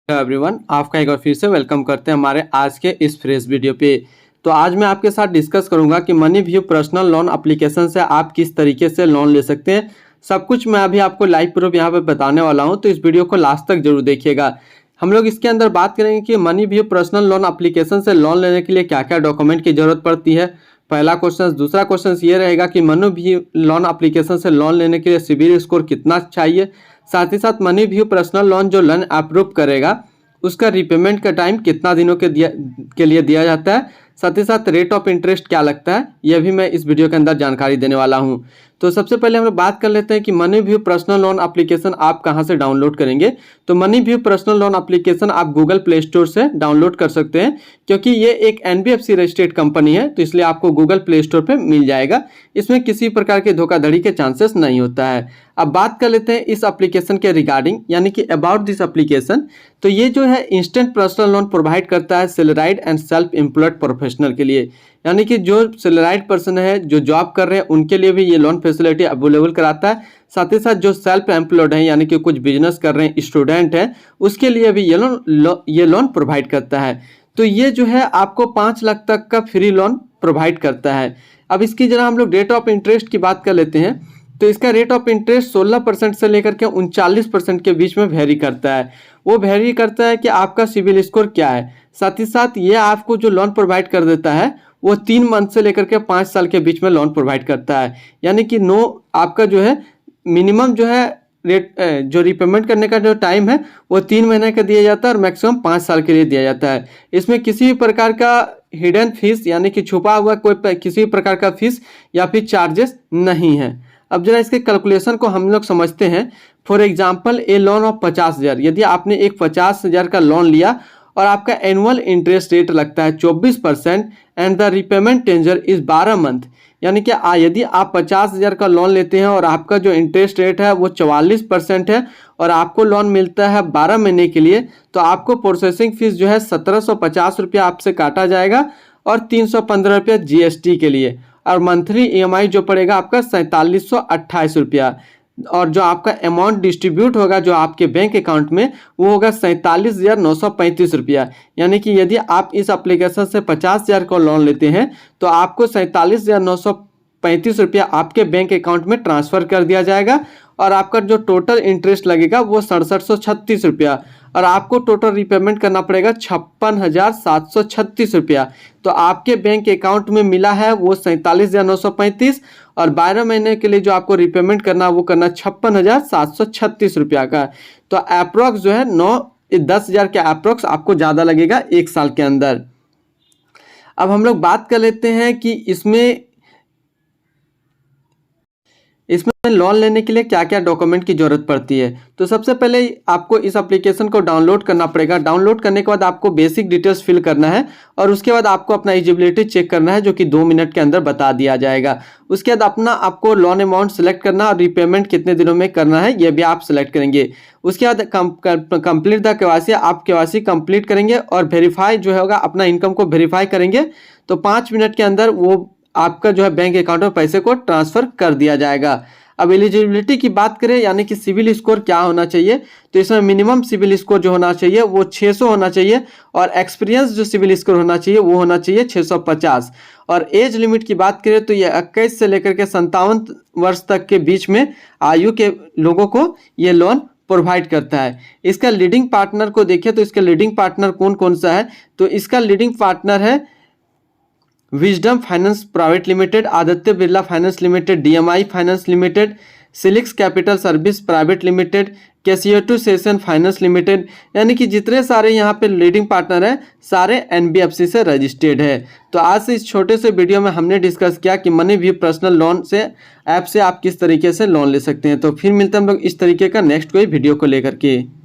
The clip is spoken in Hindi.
एवरीवन, आपका एक बार फिर से वेलकम करते हैं हमारे आज के इस फ्रेश वीडियो पे। तो आज मैं आपके साथ डिस्कस करूंगा कि money view personal loan application से आप किस तरीके से लोन ले सकते हैं। सब कुछ मैं अभी आपको लाइव प्रूफ यहाँ पे बताने वाला हूँ, तो इस वीडियो को लास्ट तक जरूर देखिएगा। हम लोग इसके अंदर बात करेंगे कि money view personal loan application से लोन लेने के लिए क्या क्या डॉक्यूमेंट की जरूरत पड़ती है, पहला क्वेश्चन। दूसरा क्वेश्चन ये रहेगा कि मनी व्यू लोन एप्लीकेशन से लोन लेने के लिए सिबिल स्कोर कितना चाहिए, साथ ही साथ मनी व्यू पर्सनल लोन जो लोन अप्रूव करेगा उसका रिपेमेंट का टाइम कितना दिनों के लिए दिया जाता है, साथ ही साथ रेट ऑफ इंटरेस्ट क्या लगता है, यह भी मैं इस वीडियो के अंदर जानकारी देने वाला हूं। तो सबसे पहले हम लोग बात कर लेते हैं कि money view personal loan application आप कहां से डाउनलोड करेंगे। तो money view personal loan application आप गूगल प्ले स्टोर से डाउनलोड कर सकते हैं, क्योंकि ये एक NBFC रजिस्टर्ड कंपनी है, तो इसलिए आपको गूगल प्ले स्टोर पे मिल जाएगा। इसमें किसी प्रकार के धोखाधड़ी के चांसेस नहीं होता है। अब बात कर लेते हैं इस एप्लीकेशन के रिगार्डिंग, यानी कि अबाउट दिस एप्लीकेशन। तो ये जो है इंस्टेंट पर्सनल लोन प्रोवाइड करता है salaried and self employed professional के लिए, यानी कि जो सैलराइड पर्सन है, जो जॉब कर रहे हैं, उनके लिए भी ये लोन फैसिलिटी अवेलेबल कराता है। साथ ही साथ जो सेल्फ एम्प्लॉयड है, यानी कि कुछ बिजनेस कर रहे हैं, स्टूडेंट हैं, उसके लिए भी ये लोन प्रोवाइड करता है। तो ये जो है आपको 5 लाख तक का फ्री लोन प्रोवाइड करता है। अब इसकी जरा हम लोग रेट ऑफ इंटरेस्ट की बात कर लेते हैं। तो इसका रेट ऑफ इंटरेस्ट 16% से लेकर के 39% के बीच में वेरी करता है। वो वेरी करता है कि आपका सिबिल स्कोर क्या है। साथ ही साथ ये आपको जो लोन प्रोवाइड कर देता है वो 3 मंथ से लेकर के 5 साल के बीच में लोन प्रोवाइड करता है, यानी कि आपका जो है मिनिमम जो है रेट जो रिपेमेंट करने का जो टाइम है वो 3 महीने का दिया जाता है और मैक्सिमम 5 साल के लिए दिया जाता है। इसमें किसी भी प्रकार का हिडन फीस, यानी कि छुपा हुआ कोई किसी प्रकार का फीस या फिर चार्जेस नहीं है। अब जरा इसके कैलकुलेशन को हम लोग समझते हैं। For example A loan of 50,000, यदि आपने एक 50,000 का लोन लिया और आपका एनुअल इंटरेस्ट रेट लगता है 24% and the repayment tenure is 12 month, यानी कि यदि आप 50,000 का लोन लेते हैं और आपका जो इंटरेस्ट रेट है वो 44% है और आपको लोन मिलता है 12 महीने के लिए, तो आपको प्रोसेसिंग फीस जो है 1750 रुपया आपसे काटा जाएगा और 315 रुपया GST के लिए, और मंथली EMI जो पड़ेगा आपका 4728 रुपया, और जो आपका अमाउंट डिस्ट्रीब्यूट होगा जो आपके बैंक अकाउंट में वो होगा 47,935 रुपया। यानी कि यदि आप इस एप्लीकेशन से 50,000 का लोन लेते हैं तो आपको 47,935 रुपया आपके बैंक अकाउंट में ट्रांसफ़र कर दिया जाएगा, और आपका जो टोटल इंटरेस्ट लगेगा वो 6736 रुपया, और आपको टोटल रिपेमेंट करना पड़ेगा 56,736 रुपया। तो आपके बैंक अकाउंट में मिला है वो 47,935, और 12 महीने के लिए जो आपको रिपेमेंट करना वो करना 56,736 रुपया का। तो अप्रोक्स जो है 10,000 के अप्रोक्स आपको ज़्यादा लगेगा 1 साल के अंदर। अब हम लोग बात कर लेते हैं कि इसमें लोन लेने के लिए क्या क्या डॉक्यूमेंट की जरूरत पड़ती है। तो सबसे पहले आपको इस एप्लीकेशन को डाउनलोड करना पड़ेगा। डाउनलोड करने के बाद आपको बेसिक डिटेल्स फिल करना है, और उसके बाद आपको अपना एलिजिबिलिटी चेक करना है, जो कि 2 मिनट के अंदर बता दिया जाएगा। उसके बाद आपको लोन अमाउंट सेलेक्ट करना और रिपेमेंट कितने दिनों में करना है ये भी आप सेलेक्ट करेंगे। उसके बाद कंप्लीट द KYC, आप KYC कंप्लीट करेंगे और वेरीफाई जो होगा अपना इनकम को वेरीफाई करेंगे, तो 5 मिनट के अंदर वो आपका जो है बैंक अकाउंट में पैसे को ट्रांसफ़र कर दिया जाएगा। अब एलिजिबिलिटी की बात करें, यानी कि सिविल स्कोर क्या होना चाहिए, तो इसमें मिनिमम सिविल स्कोर जो होना चाहिए वो 600 होना चाहिए, और एक्सपीरियंस जो सिविल स्कोर होना चाहिए वो होना चाहिए 650। और एज लिमिट की बात करें तो ये 21 से लेकर के 57 वर्ष तक के बीच में आयु के लोगों को ये लोन प्रोवाइड करता है। इसका लीडिंग पार्टनर को देखें तो इसका लीडिंग पार्टनर कौन कौन सा है, तो इसका लीडिंग पार्टनर है wisdom finance private limited, Aditya Birla finance limited, DMI finance limited, सिलिक्स कैपिटल सर्विस प्राइवेट लिमिटेड, कैसियो सेशन फाइनेंस लिमिटेड, यानी कि जितने सारे यहाँ पे लीडिंग पार्टनर हैं सारे NBFC से रजिस्टर्ड है। तो आज से इस छोटे से वीडियो में हमने डिस्कस किया कि मनी व्यू पर्सनल लोन से ऐप से आप किस तरीके से लोन ले सकते हैं। तो फिर मिलते हैं हम लोग इस तरीके का नेक्स्ट कोई वीडियो को लेकर के।